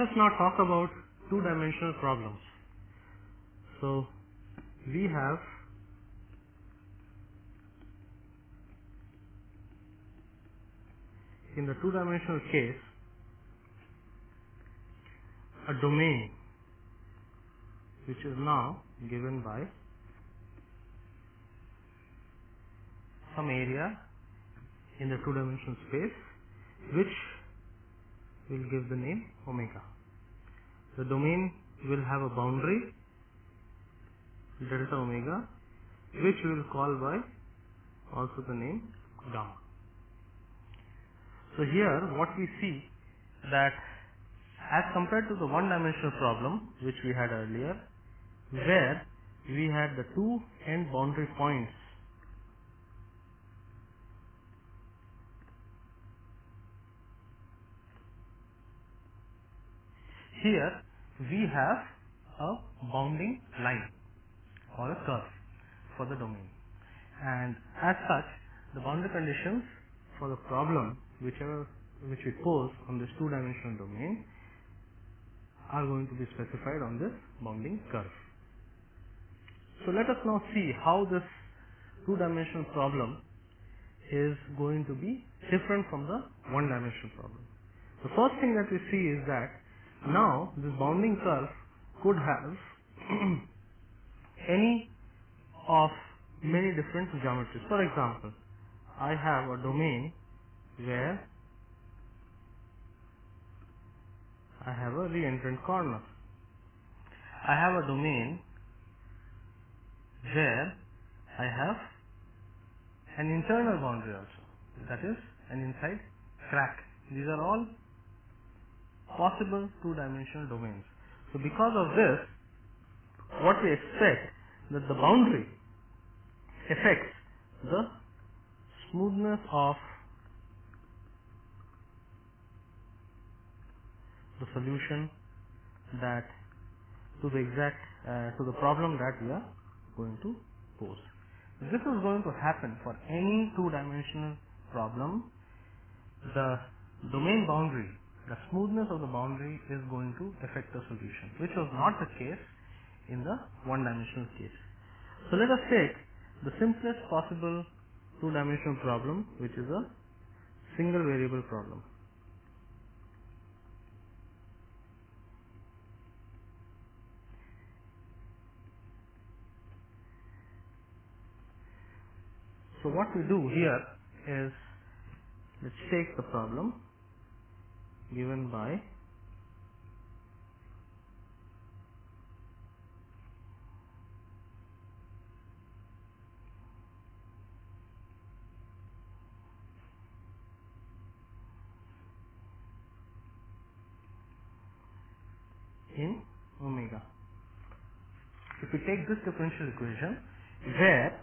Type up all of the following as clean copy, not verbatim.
us now talk about two-dimensional problems. So we have in the two-dimensional case a domain which is now given by some area in the two-dimensional space which will give the name omega. The domain will have a boundary delta omega which we will call by also the name gamma. So here what we see that as compared to the one-dimensional problem which we had earlier, where we had the two end boundary points here, we have a bounding line or a curve for the domain, and as such the boundary conditions for the problem which we pose on this two-dimensional domain are going to be specified on this bounding curve. So let us now see how this two-dimensional problem is going to be different from the one-dimensional problem. The first thing that we see is that now this bounding curve could have any of many different geometries. For example, I have a domain where I have a re-entrant corner. I have a domain where I have an internal boundary also, that is an inside crack. These are all possible two-dimensional domains. So because of this, what we expect that the boundary affects the smoothness of the solution that to the problem that we are going to pose. This is going to happen for any two-dimensional problem. The domain boundary, the smoothness of the boundary is going to affect the solution, which was not the case in the one-dimensional case. So let us take the simplest possible two-dimensional problem, which is a single variable problem. So what we do here is, let's take the problem given by in omega. If we take this differential equation where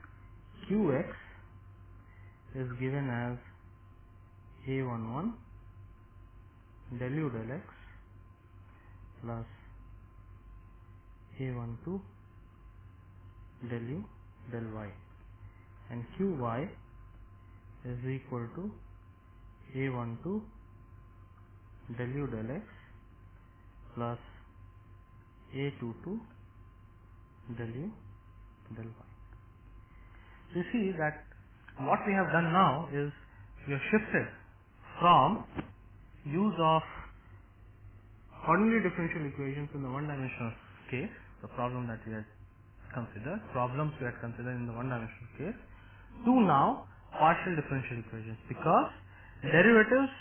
qx is given as a11 del u del x plus a12 del u del y, and qy is equal to a12 del u del x plus a22 del u del y. So you see that what we have done now is we have shifted from use of ordinary differential equations in the one-dimensional case, the problem that we had considered, problems we had considered in the one-dimensional case, to now partial differential equations, because derivatives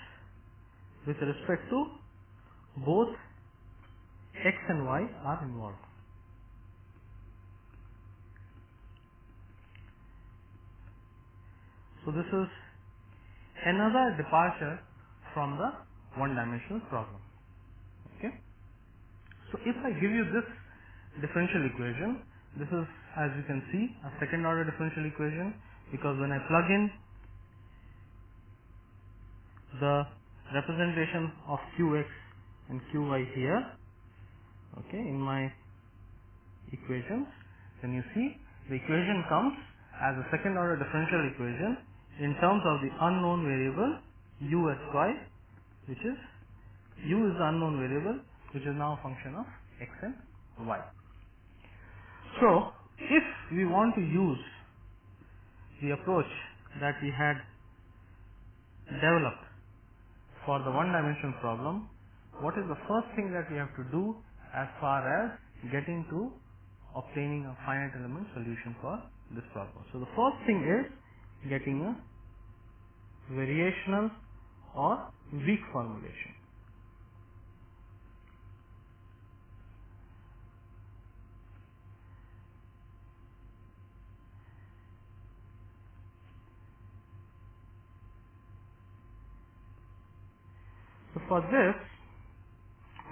with respect to both x and y are involved. So this is another departure from the one-dimensional problem. Okay. So if I give you this differential equation, this is, as you can see, a second order differential equation, because when I plug in the representation of qx and qy here, okay, in my equations, then you see the equation comes as a second order differential equation in terms of the unknown variable u s y, which is u is the unknown variable, which is now a function of x and y. So if we want to use the approach that we had developed for the one-dimensional problem, what is the first thing that we have to do as far as getting to obtaining a finite element solution for this problem? So the first thing is getting a variational or weak formulation. So for this,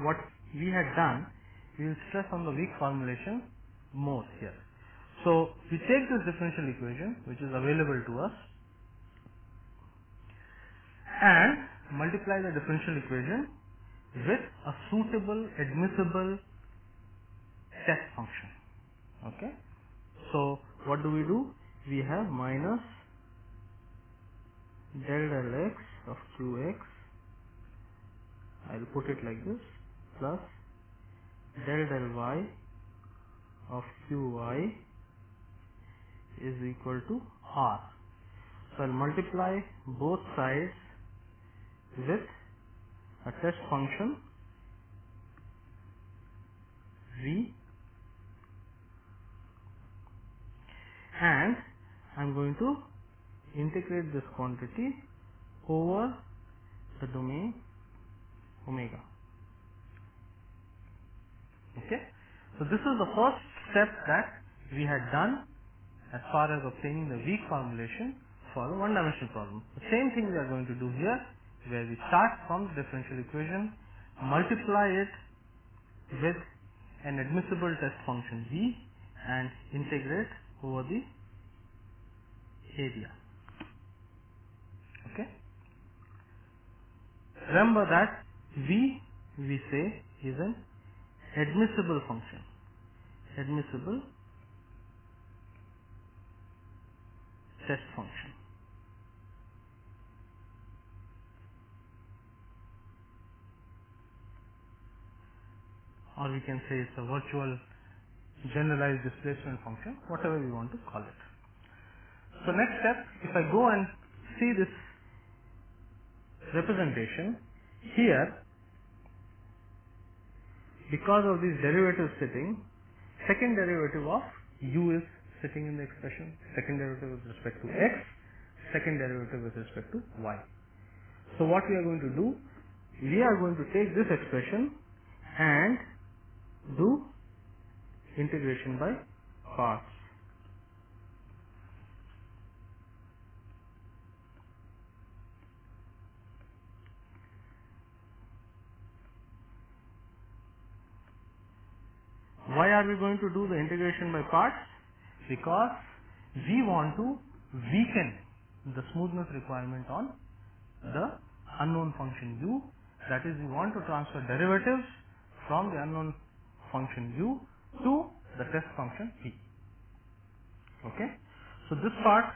what we had done, we will stress on the weak formulation more here. So we take this differential equation which is available to us and multiply the differential equation with a suitable admissible test function. Okay. So what do? We have minus del x of qx, I will put it like this, plus del y of qy is equal to r. So I will multiply both sides with a test function v, and I am going to integrate this quantity over the domain omega. Okay. So this is the first step that we had done as far as obtaining the weak formulation for the one-dimensional problem. The same thing we are going to do here, where we start from the differential equation, multiply it with an admissible test function v, and integrate over the area. Okay. Remember that v, we say, is an admissible function, admissible test function. Or we can say it's a virtual generalized displacement function, whatever we want to call it. So next step, if I go and see this representation here, because of these derivatives sitting, second derivative of u is sitting in the expression, second derivative with respect to x, second derivative with respect to y. So what we are going to do, we are going to take this expression and do integration by parts. Why are we going to do the integration by parts? Because we want to weaken the smoothness requirement on the unknown function u. That is, we want to transfer derivatives from the unknown function u to the test function v. Okay. So this part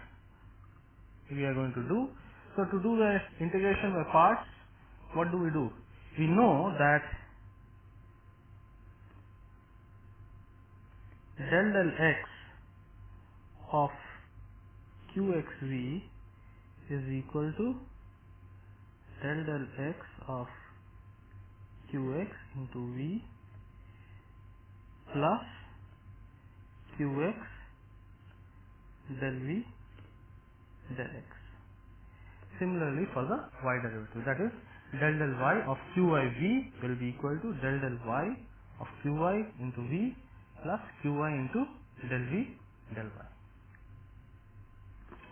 we are going to do. So to do the integration by parts, what do? We know that del x of qxv is equal to del x of qx into v plus qx del v del x. Similarly for the y derivative, that is del y of qyv will be equal to del y of qy into v plus qy into del v del y.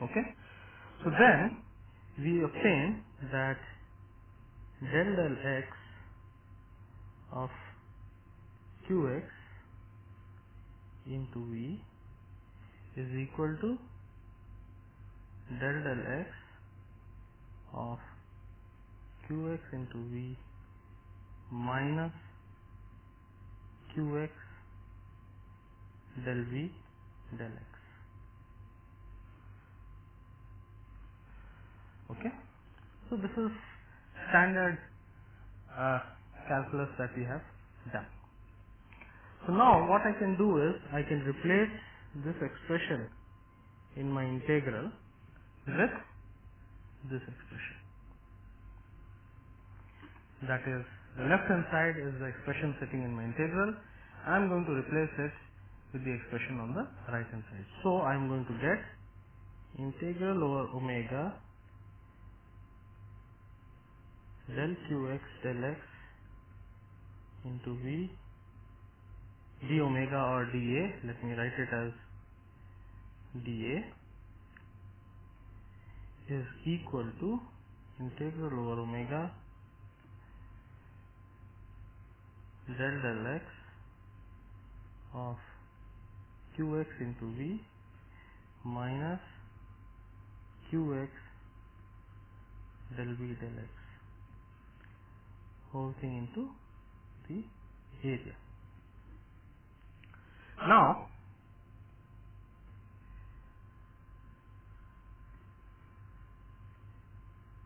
Okay. So then we obtain that del x of qx into v is equal to del x of qx into v minus qx del v del x. Okay. So this is standard calculus that we have Done. So now what I can do is I can replace this expression in my integral with this expression. That is, the left hand side is the expression sitting in my integral. I am going to replace it with the expression on the right hand side. So I am going to get integral over omega del qx del x into v d omega or dA. Let me write it as dA is equal to integral over omega del x of qx into v minus qx del v del x, whole thing into the area. Now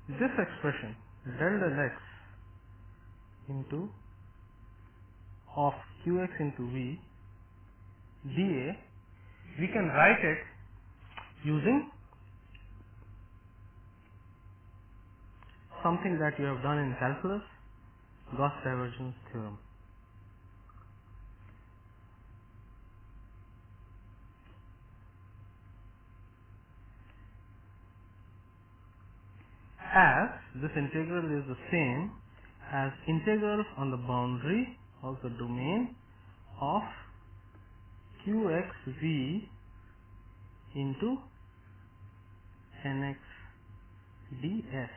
this expression del x into of qx into v dA, we can write it using something that you have done in calculus, Gauss divergence theorem. As this integral is the same as integral on the boundary of the domain of qxv into nx ds.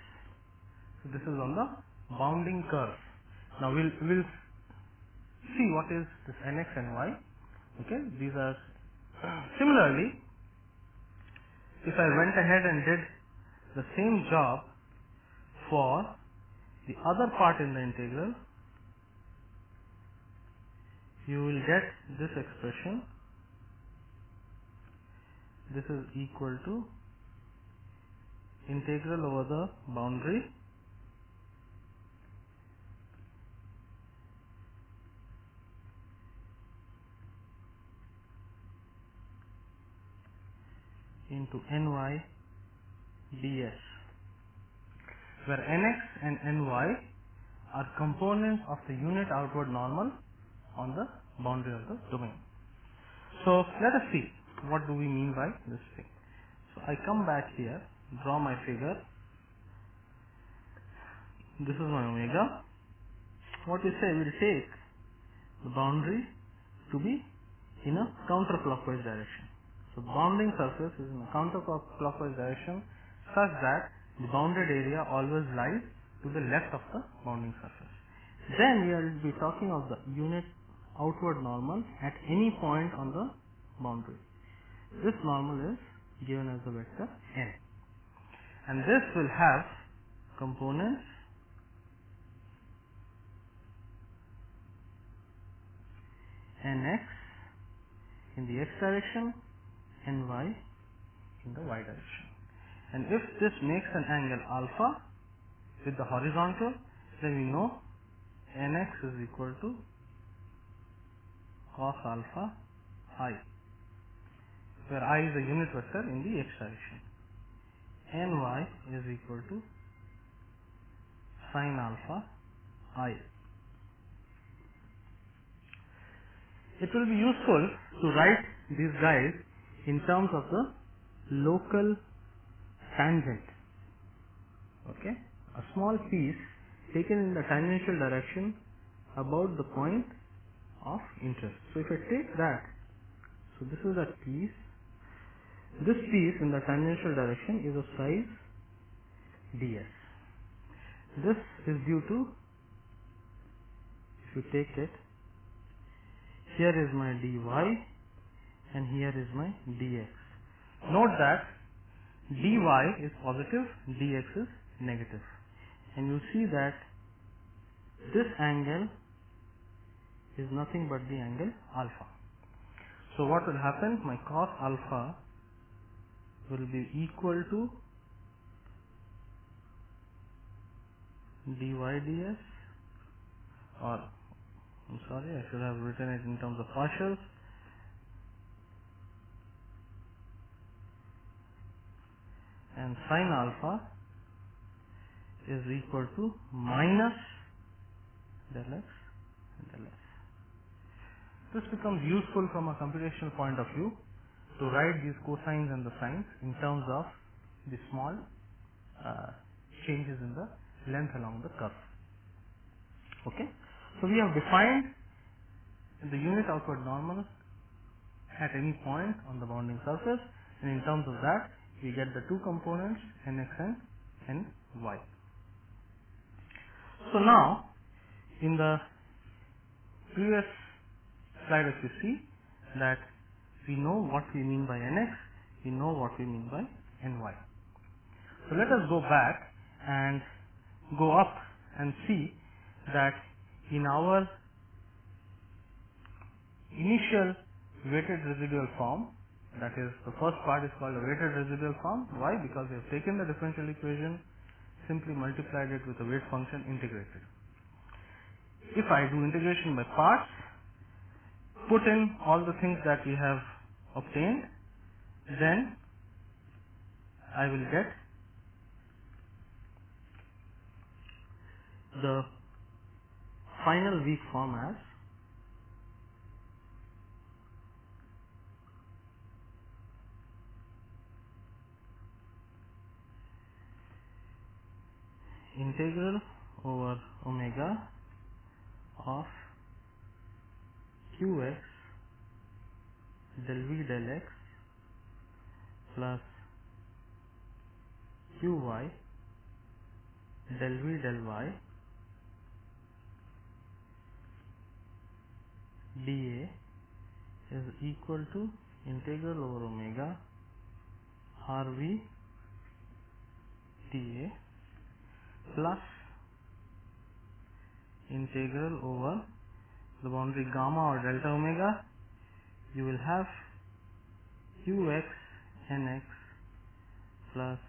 So this is on the bounding curve. Now we'll see what is this nx and y. Okay, these are similarly, if I went ahead and did the same job for the other part in the integral, you will get this expression. This is equal to integral over the boundary into ny ds, where nx and ny are components of the unit outward normal on the boundary of the domain. So let us see what do we mean by this thing. So I come back here, draw my figure. This is my omega. What we say, we will take the boundary to be in a counterclockwise direction. So bounding surface is in a counterclockwise direction such that the bounded area always lies to the left of the bounding surface. Then we will be talking of the unit outward normal at any point on the boundary. This normal is given as the vector n, and this will have components nx in the x direction, ny in the y direction. And if this makes an angle alpha with the horizontal, then we know nx is equal to cos alpha I, where I is a unit vector in the x direction. Ny is equal to sin alpha I. It will be useful to write these guys in terms of the local tangent. Okay, a small piece taken in the tangential direction about the point of interest. So if I take that, so this is that piece. This piece in the tangential direction is of size ds. This is due to, if you take it, here is my dy and here is my dx. Note that dy is positive, dx is negative, and you see that this angle is nothing but the angle alpha. So what will happen? My cos alpha will be equal to dy ds, or I'm sorry, I should have written it in terms of partials. And sine alpha is equal to minus del x and del s. This becomes useful from a computational point of view to write these cosines and the sines in terms of the small changes in the length along the curve. Okay, so we have defined the unit outward normal at any point on the bounding surface, and in terms of that we get the two components nx and ny. So now in the previous slide, if you see that we know what we mean by nx, we know what we mean by ny. So let us go back and go up and see that in our initial weighted residual form, that is the first part is called a weighted residual form. Why? Because we have taken the differential equation, simply multiplied it with the weight function, integrated. If I do integration by parts, put in all the things that we have obtained, then I will get the final weak form as integral over omega of qx del v del x plus qy del v del y dA is equal to integral over omega rv dA plus integral over the boundary gamma or delta omega. You will have qx nx plus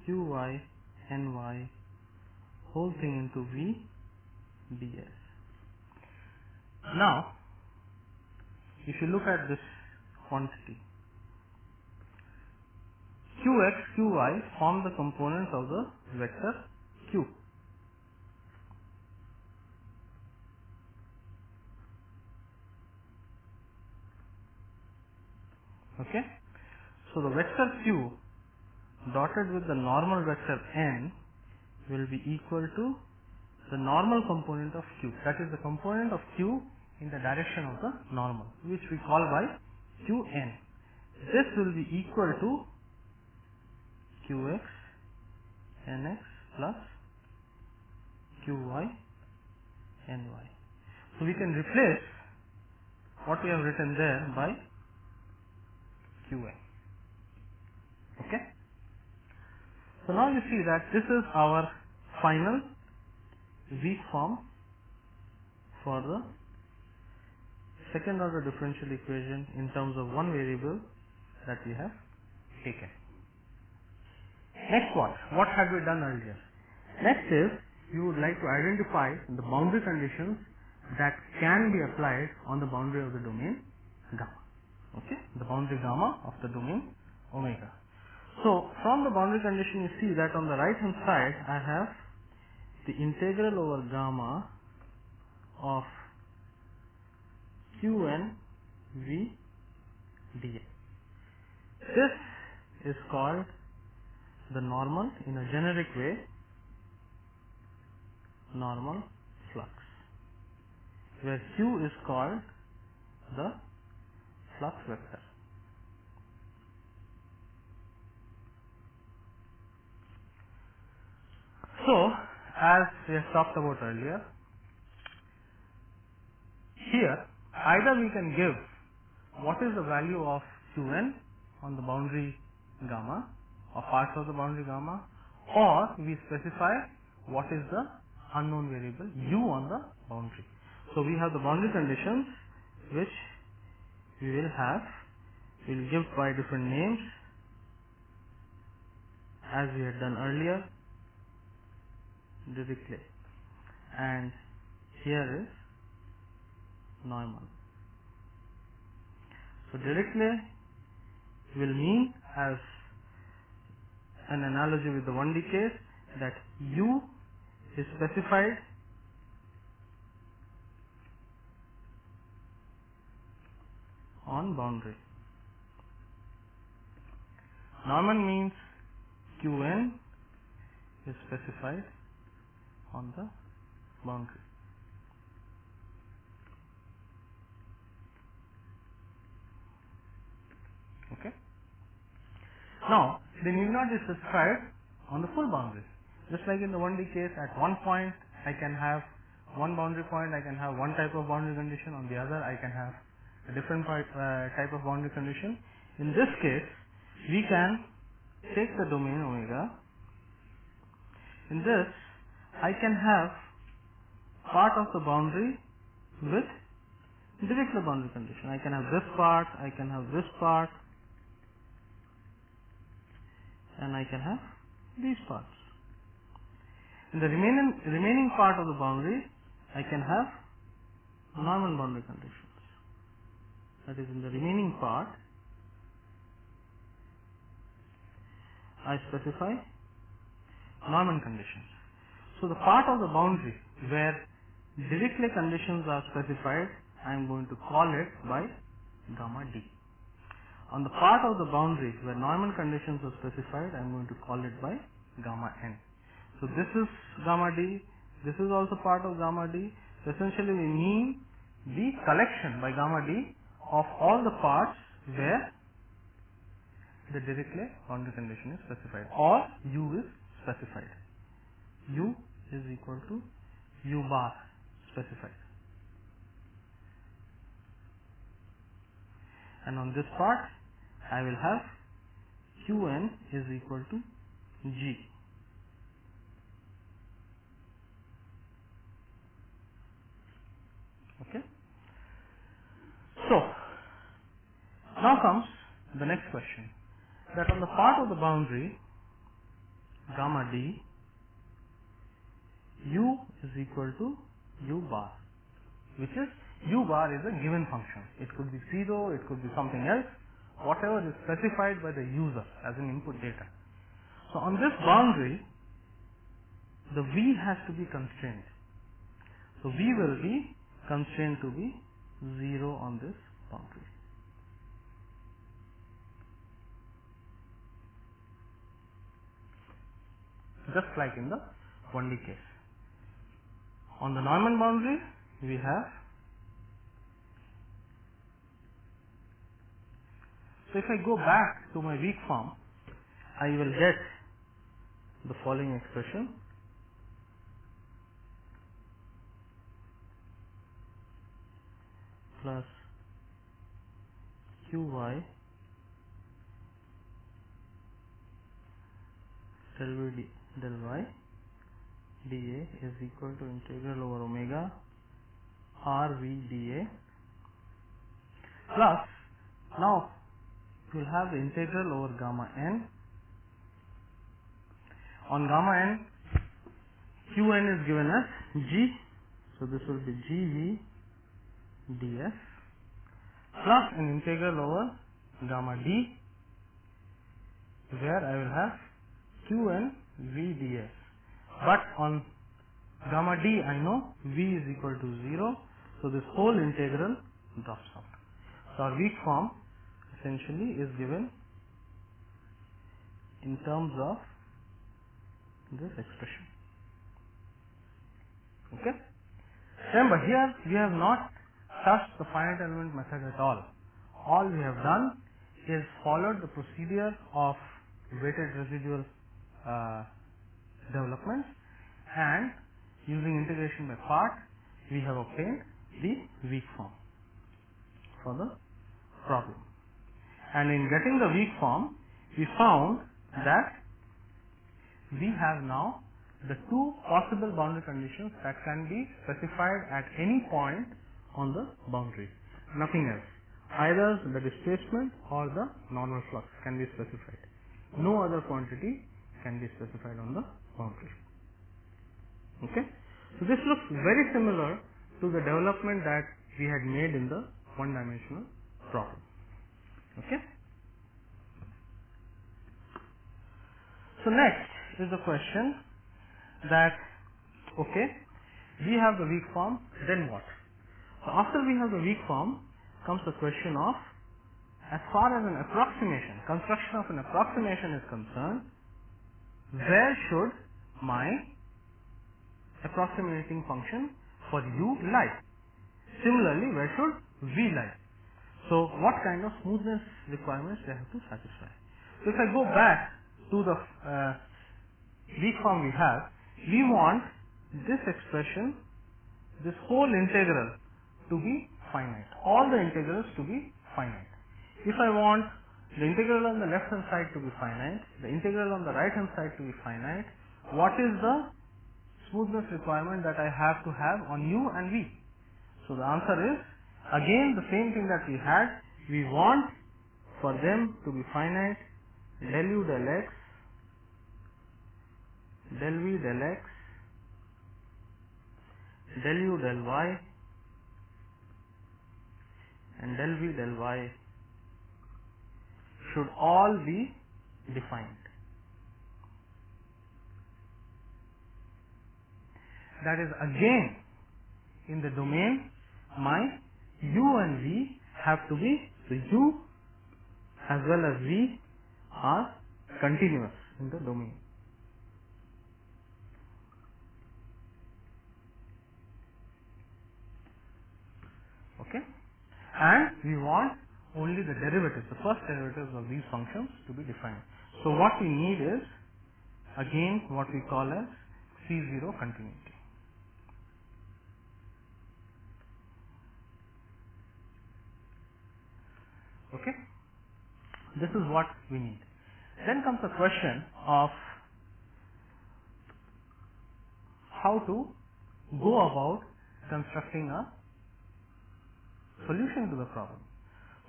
qy ny whole thing into v ds. Now if you look at this quantity, qx, qy form the components of the vector q. Okay, so the vector q dotted with the normal vector n will be equal to the normal component of q, that is the component of q in the direction of the normal, which we call by qn. This will be equal to qx nx plus qy ny. So we can replace what we have written there by qn. Okay, so now you see that this is our final weak form for the second order differential equation in terms of one variable that we have taken. Next, what had we done earlier? Next is we would like to identify the boundary conditions that can be applied on the boundary of the domain gamma. Okay, the boundary gamma of the domain omega. So from the boundary condition you see that on the right hand side I have the integral over gamma of qn v dx. This is called the normal, in a generic way, normal flux, where q is called the flux vector. So as we have talked about earlier, here either we can give what is the value of qn on the boundary gamma or parts of the boundary gamma, or we specify what is the unknown variable u on the boundary. So we have the boundary conditions which we will have, we will give by different names as we had done earlier, directly. And here is Neumann. So Dirichlet will mean, as an analogy with the 1D case, that U is specified on boundary. Neumann means Qn is specified on the boundary. Okay. Now, they need not be specified on the full boundary. Just like in the 1D case, at one point I can have one boundary point, I can have one type of boundary condition, on the other I can have a different type of boundary condition. In this case, we can take the domain omega. In this, I can have part of the boundary with Dirichlet boundary condition. I can have this part, I can have this part, and I can have these parts. In the remaining part of the boundary, I can have Neumann boundary conditions. That is, in the remaining part, I specify Neumann conditions. So the part of the boundary where Dirichlet conditions are specified, I am going to call it by gamma d. On the part of the boundary where Neumann conditions are specified, I am going to call it by gamma n. So this is gamma d, this is also part of gamma d. So essentially we mean the collection by gamma d of all the parts where the Dirichlet boundary condition is specified, or U is specified. U is equal to U bar specified. And on this part, I will have Qn is equal to G. Okay. So now comes the next question, that on the part of the boundary gamma d, U is equal to U bar, which is U bar is a given function. It could be 0, it could be something else, whatever is specified by the user as an input data. So on this boundary, the V has to be constrained. So V will be constrained to be 0 on this boundary. Just like in the 1D case. On the Neumann boundary, we have, so if I go back to my weak form, I will get the following expression. Plus Qy del V del y dA is equal to integral over omega RV dA, plus now you will have the integral over gamma n. On gamma n, Qn is given as G, so this will be GV ds, plus an integral over gamma d, where I will have Qn V ds. But on gamma d, I know V is equal to 0, so this whole integral drops out. So our weak form essentially is given in terms of this expression. Okay. Remember, here we have not touched the finite element method at all. All we have done is followed the procedure of weighted residual development, and using integration by part, we have obtained the weak form for the problem. And in getting the weak form, we found that we have now the two possible boundary conditions that can be specified at any point on the boundary. Nothing else. Either the displacement or the normal flux can be specified. No other quantity can be specified on the boundary. Okay. So this looks very similar to the development that we had made in the one-dimensional problem. Okay. So next is the question that, okay, we have the weak form, then what? So after we have the weak form comes the question of, as far as an approximation, construction of an approximation is concerned, where should my approximating function for u lie? Similarly, where should v lie? So what kind of smoothness requirements they have to satisfy? So if I go back to the weak form we have, we want this expression, this whole integral to be finite, all the integrals to be finite. If I want the integral on the left hand side to be finite, the integral on the right hand side to be finite, what is the smoothness requirement that I have to have on u and v? So the answer is again the same thing that we had. We want for them to be finite, del u del x, del v del x, del u del y, and del v del y should all be defined. That is again in the domain my u and v have to be, so u as well as v are continuous in the domain. Okay, and we want only the derivatives, the first derivatives of these functions to be defined. So what we need is again what we call as C0 continuity. Okay, this is what we need. Then comes the question of how to go about constructing a solution to the problem.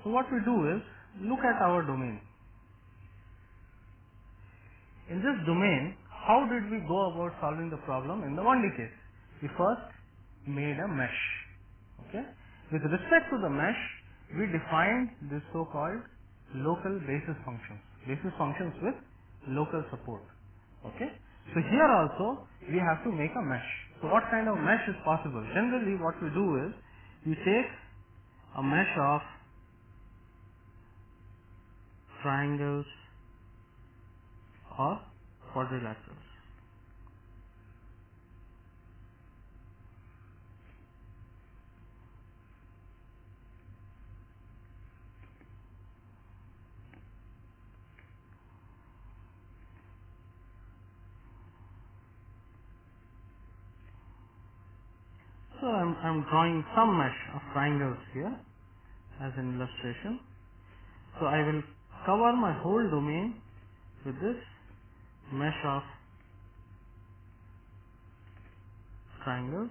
So what we do is look at our domain. In this domain, how did we go about solving the problem in the 1D case? We first made a mesh. Okay. With respect to the mesh, we defined this so-called local basis functions with local support. Okay. So here also we have to make a mesh. So what kind of mesh is possible? Generally what we do is we take a mesh of triangles or quadrilaterals. So I'm drawing some mesh of triangles here as an illustration. So I will cover my whole domain with this mesh of triangles.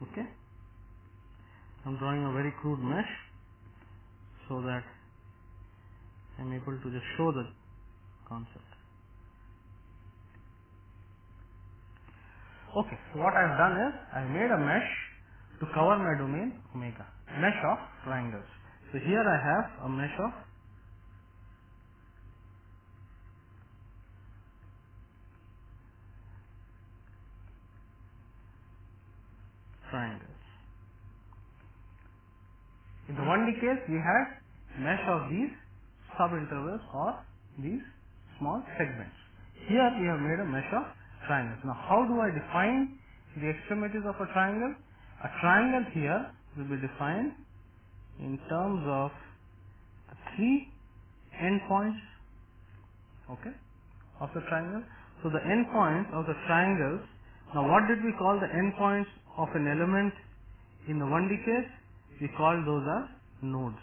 Okay, I'm drawing a very crude mesh so that I'm able to just show the concept. Okay, so what I've done is I've made a mesh to cover my domain omega, mesh of triangles. So here I have a mesh of triangles. In the 1D case, we had mesh of these subintervals or these small segments. Here we have made a mesh of triangles. Now how do I define the extremities of a triangle? A triangle here will be defined in terms of 3 endpoints, okay, of the triangle. So the endpoints of the triangles, now what did we call the endpoints of an element in the 1D case? We call those as nodes.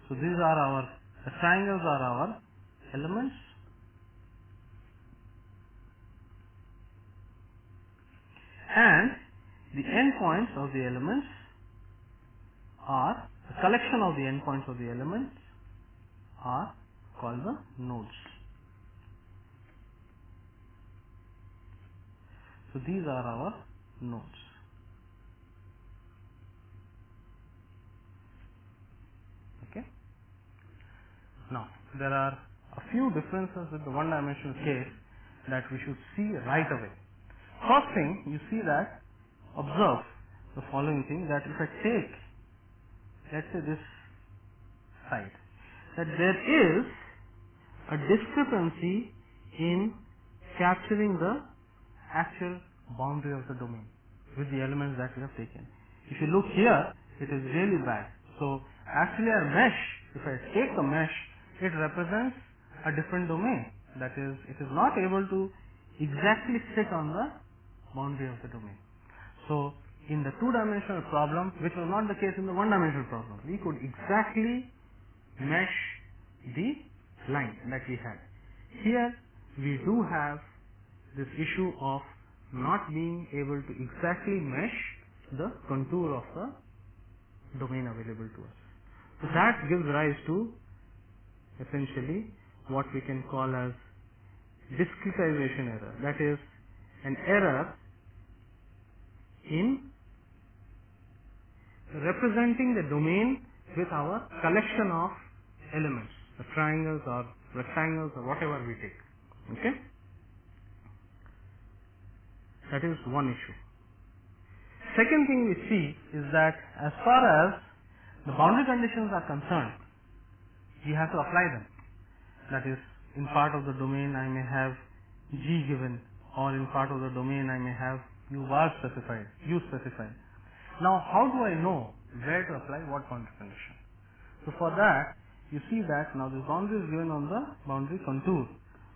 So these are the triangles are our elements, and the endpoints of the elements are, the collection of the endpoints of the elements are called the nodes. So these are our nodes. Okay. Now there are a few differences with the one-dimensional case that we should see right away. First thing, you see that, observe the following thing, that if I take, let's say this side, that there is a discrepancy in capturing the actual boundary of the domain with the elements that we have taken. If you look here, it is really bad. So actually our mesh, if I take the mesh, it represents a different domain. That is, it is not able to exactly sit on the boundary of the domain. So in the two-dimensional problem, which was not the case in the one-dimensional problem, we could exactly mesh the line that we had. Here we do have this issue of not being able to exactly mesh the contour of the domain available to us. So that gives rise to essentially what we can call as discretization error. That is an error in representing the domain with our collection of elements, the triangles or rectangles or whatever we take. Okay? That is one issue. Second thing we see is that as far as the boundary conditions are concerned, we have to apply them. That is, in part of the domain I may have G given, or in part of the domain I may have U bar specified, U specified. Now how do I know where to apply what boundary condition? So for that, you see that now this boundary is given on the boundary contour.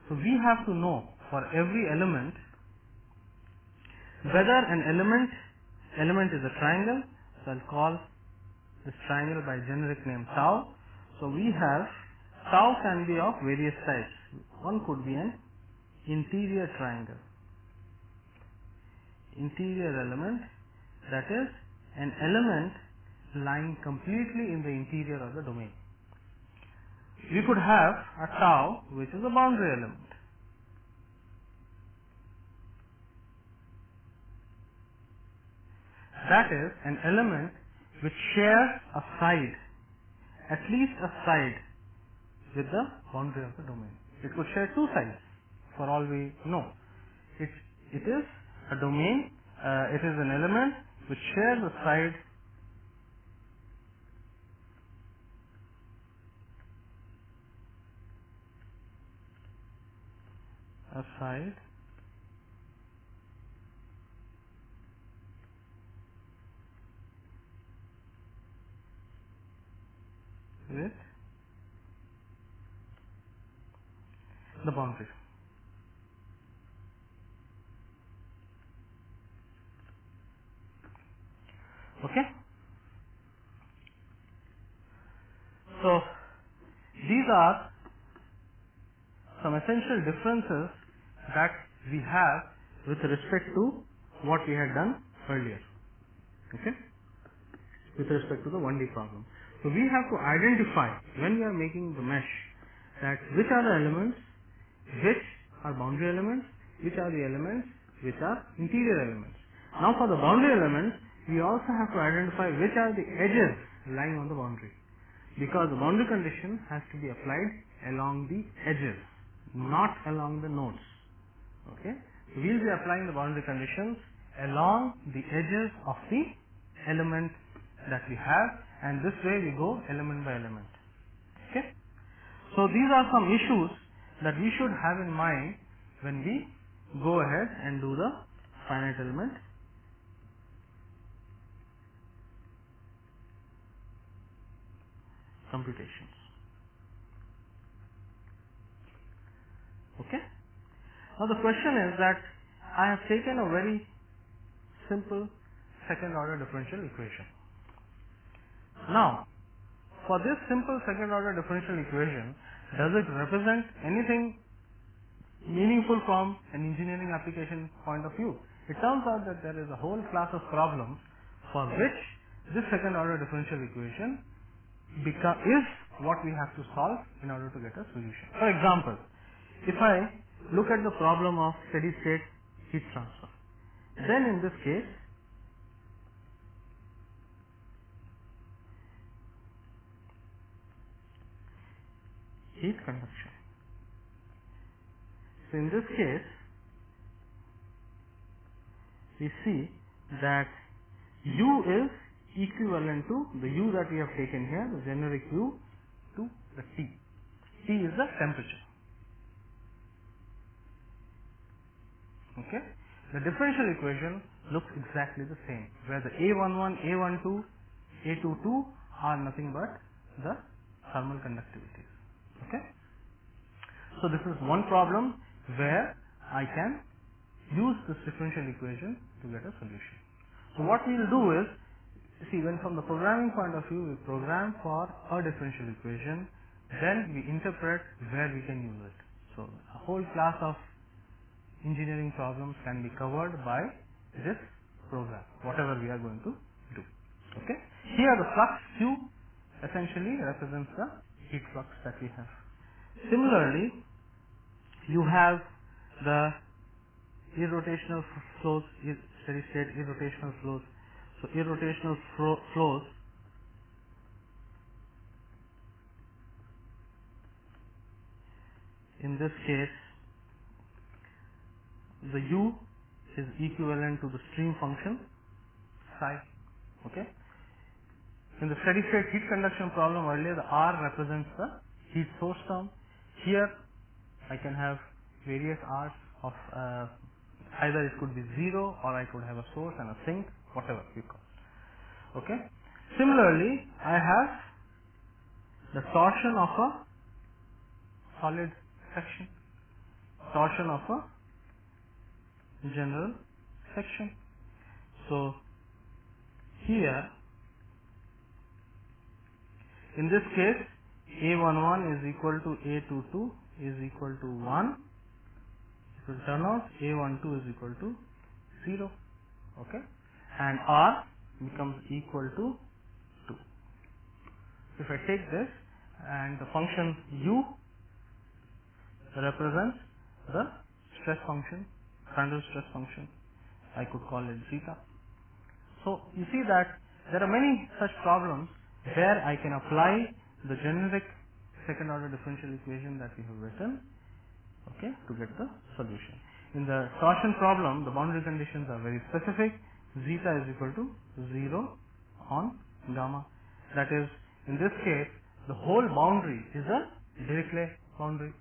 So we have to know for every element whether an element is a triangle. So I'll call this triangle by generic name tau. So we have tau can be of various types. One could be an interior triangle, interior element, that is an element lying completely in the interior of the domain. We could have a tau which is a boundary element. That is an element which shares a side, at least a side, with the boundary of the domain. It could share two sides for all we know. It is a domain, it is an element which shares a side with the boundary. Okay? So these are some essential differences that we have with respect to what we had done earlier. Okay? With respect to the 1D problem. So we have to identify when we are making the mesh that which are the elements which are boundary elements, which are the elements which are interior elements. Now for the boundary elements, we also have to identify which are the edges lying on the boundary, because the boundary condition has to be applied along the edges, not along the nodes. Okay? So we will be applying the boundary conditions along the edges of the element that we have, and this way we go element by element. Okay? So these are some issues that we should have in mind when we go ahead and do the finite element computations. Okay? Now the question is that I have taken a very simple second order differential equation. Now, for this simple second order differential equation, does it represent anything meaningful from an engineering application point of view? It turns out that there is a whole class of problems for which this second order differential equation is what we have to solve in order to get a solution. For example, if I look at the problem of steady state heat transfer, then in this case, heat conduction. So in this case, we see that U is equivalent to the U that we have taken here, the generic U, to the T. T is the temperature. Okay? The differential equation looks exactly the same, where the A11, A12, A22 are nothing but the thermal conductivities. Okay? So this is one problem where I can use this differential equation to get a solution. So what we will do is, see, when from the programming point of view, we program for a differential equation, then we interpret where we can use it. So a whole class of engineering problems can be covered by this program, whatever we are going to do. Okay? Here the flux Q essentially represents the heat flux that we have. Similarly, you have the irrotational flows, steady state irrotational flows. So irrotational flows in this case, the U is equivalent to the stream function psi. Okay. In the steady state heat conduction problem earlier, the R represents the heat source term. Here I can have various R's of either it could be 0 or I could have a source and a sink, whatever we call. Okay. Similarly, I have the torsion of a solid section, torsion of a general section. So here, in this case, A11 is equal to A22 is equal to 1. It will turn out A12 is equal to 0. Okay, and R becomes equal to 2. If I take this and the function U represents the stress function, Prandtl stress function, I could call it zeta. So you see that there are many such problems where I can apply the generic second order differential equation that we have written, okay, to get the solution. In the torsion problem, the boundary conditions are very specific. Zeta is equal to 0 on gamma. That is, in this case, the whole boundary is a Dirichlet boundary.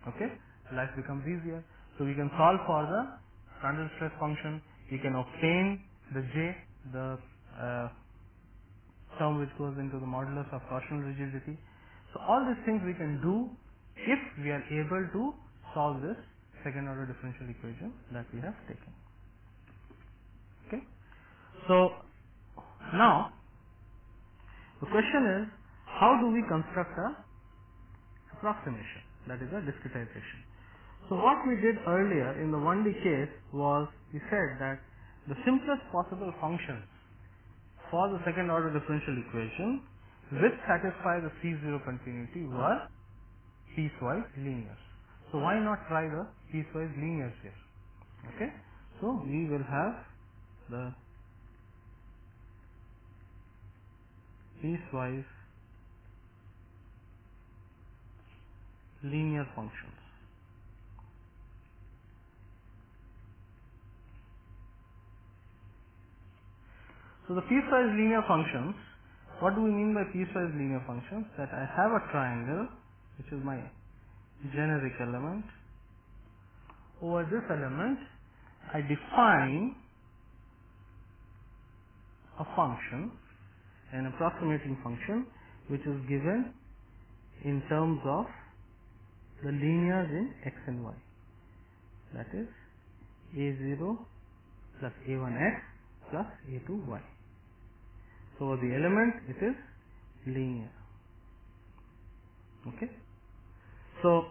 Okay, life becomes easier. So we can solve for the Prandtl stress function. We can obtain the J, the term which goes into the modulus of torsional rigidity. So all these things we can do if we are able to solve this second order differential equation that we have taken. Okay. So now the question is, how do we construct a approximation, that is a discretization? So what we did earlier in the 1D case was we said that the simplest possible functions for the second order differential equation which satisfy the C0 continuity were piecewise linears. So why not try the piecewise linears here? Okay. So we will have the piecewise linear functions. So the piecewise linear functions, what do we mean by piecewise linear functions? That I have a triangle which is my generic element. Over this element I define a function, an approximating function, which is given in terms of the linears in x and y. That is a0 plus a1x plus a2y. So the element, it is linear. Okay. So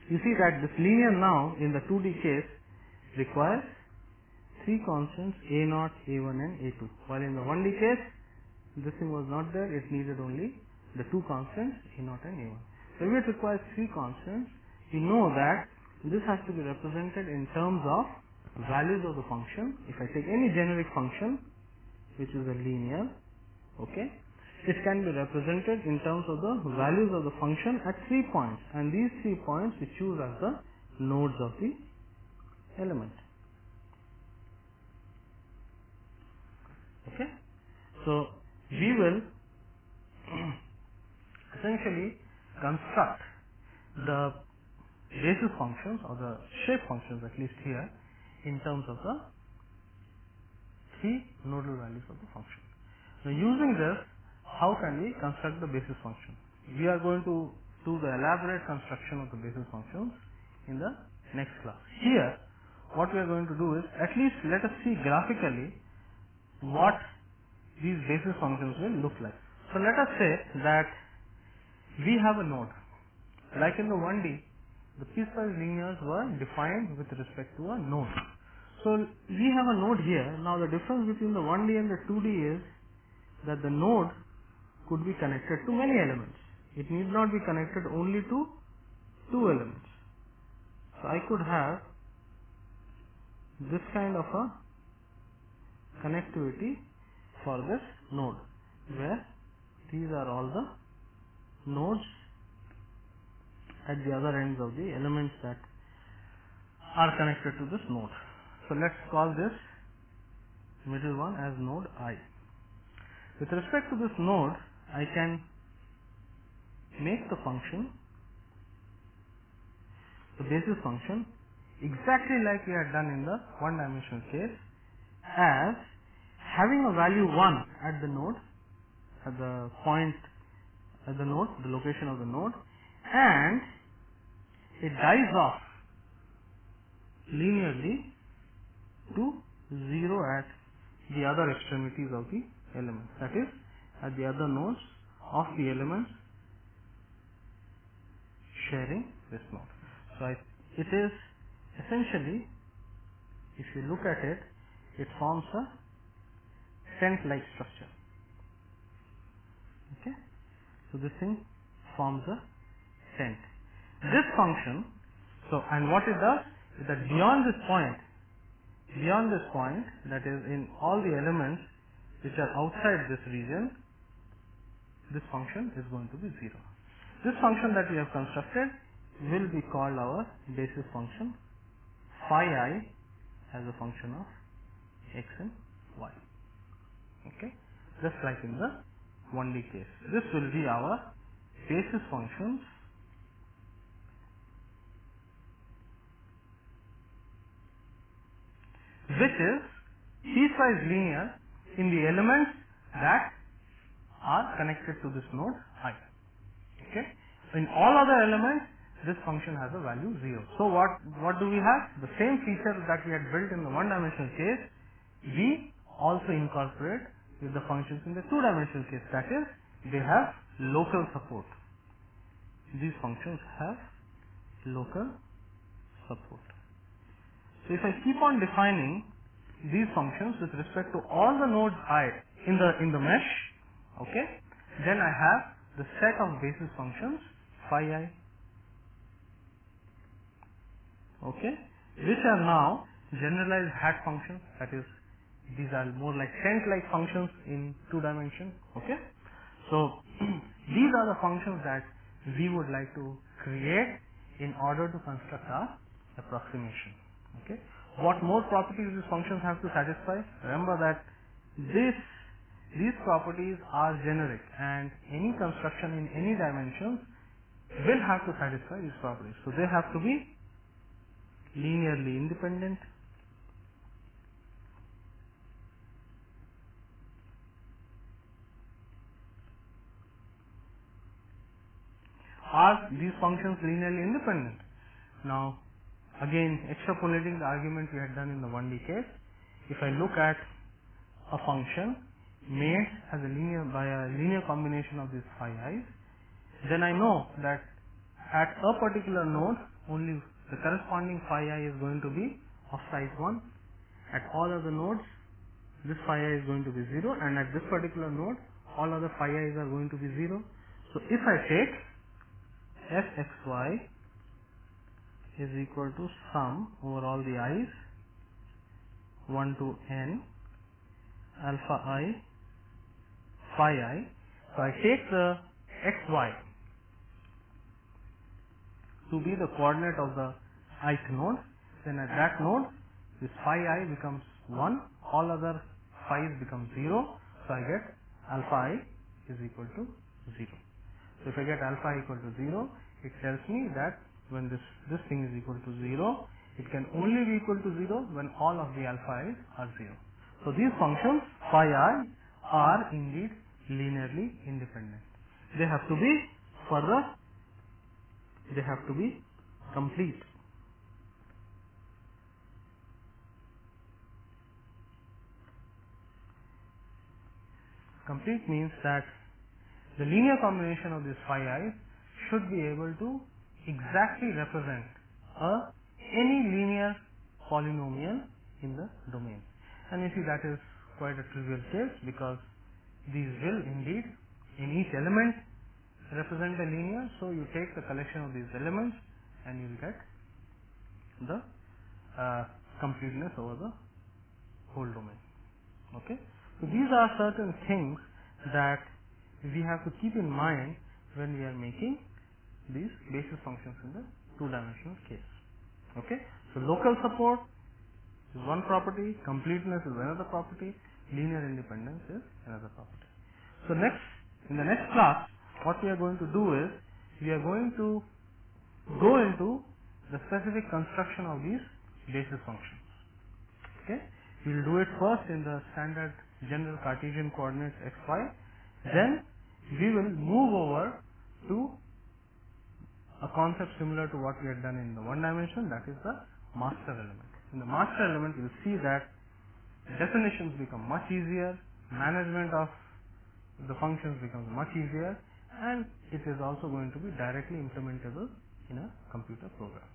you see that this linear now in the 2D case requires three constants a0, a1 and a2, while in the 1D case this thing was not there, it needed only the two constants A0 and A1. So if it requires three constants, we know that this has to be represented in terms of values of the function. If I take any generic function which is a linear, okay, it can be represented in terms of the values of the function at 3 points, and these 3 points we choose as the nodes of the element. Okay, so we will essentially construct the basis functions or the shape functions, at least here, in terms of the three nodal values of the function. Now using this, how can we construct the basis function? We are going to do the elaborate construction of the basis functions in the next class. Here, what we are going to do is, at least let us see graphically what these basis functions will look like. So let us say that we have a node. Like in the 1D, the piecewise linears were defined with respect to a node. So we have a node here. Now the difference between the 1D and the 2D is that the node could be connected to many elements. It need not be connected only to two elements. So I could have this kind of a connectivity for this node, where these are all the nodes at the other ends of the elements that are connected to this node. So let's call this middle one as node I. With respect to this node, I can make the function, the basis function, exactly like we had done in the one-dimensional case, as having a value 1 at the node, at the point at the node, the location of the node, and it dies off linearly to 0 at the other extremities of the element, that is, at the other nodes of the elements sharing this node. So it is essentially, if you look at it, it forms a tent-like structure. Okay, so this thing forms a tent. This function, so, and what it does is that beyond this point, that is in all the elements which are outside this region, this function is going to be 0. This function that we have constructed will be called our basis function, phi I as a function of x and y. Okay, just like in the 1D case. This will be our basis functions which is piecewise linear in the elements that are connected to this node I. Okay, in all other elements, this function has a value 0. So what do we have? The same feature that we had built in the one-dimensional case, we also incorporate with the functions in the two-dimensional case. That is, they have local support. These functions have local support. So if I keep on defining these functions with respect to all the nodes I in the mesh, okay, then I have the set of basis functions phi I, okay, which are now generalized hat functions. That is, these are more like tent-like functions in 2 dimensions. Okay, so these are the functions that we would like to create in order to construct our approximation. Okay, what more properties these functions have to satisfy? Remember that these properties are generic, and any construction in any dimensions will have to satisfy these properties. So they have to be linearly independent, are these functions linearly independent? Now again, extrapolating the argument we had done in the 1D case, if I look at a function made as by a linear combination of these phi i's, then I know that at a particular node only the corresponding phi I is going to be of size 1. At all other nodes, this phi I is going to be 0, and at this particular node all other phi i's are going to be 0. So if I take fxy is equal to sum over all the i's 1 to n alpha I phi I. So I take the xy to be the coordinate of the ith node, then at that node this phi I becomes 1, all other phi's become 0, so I get alpha I is equal to 0. So if I get alpha I equal to 0, it tells me that when this thing is equal to 0, it can only be equal to 0 when all of the alpha i's are 0. So these functions phi I are indeed linearly independent. They have to be complete. Complete means that the linear combination of these phi i's should be able to exactly represent any linear polynomial in the domain. And you see that is quite a trivial case, because these will indeed in each element represent a linear. So you take the collection of these elements and you will get the completeness over the whole domain. Okay. So these are certain things that we have to keep in mind when we are making these basis functions in the two-dimensional case. Okay. So local support is one property, completeness is another property, linear independence is another property. So in the next class, what we are going to do is, we are going to go into the specific construction of these basis functions. Okay. We will do it first in the standard general Cartesian coordinates xy. Then we will move over to a concept similar to what we had done in the one dimension, that is the master element. In the master element, you will see that definitions become much easier, management of the functions becomes much easier, and it is also going to be directly implementable in a computer program.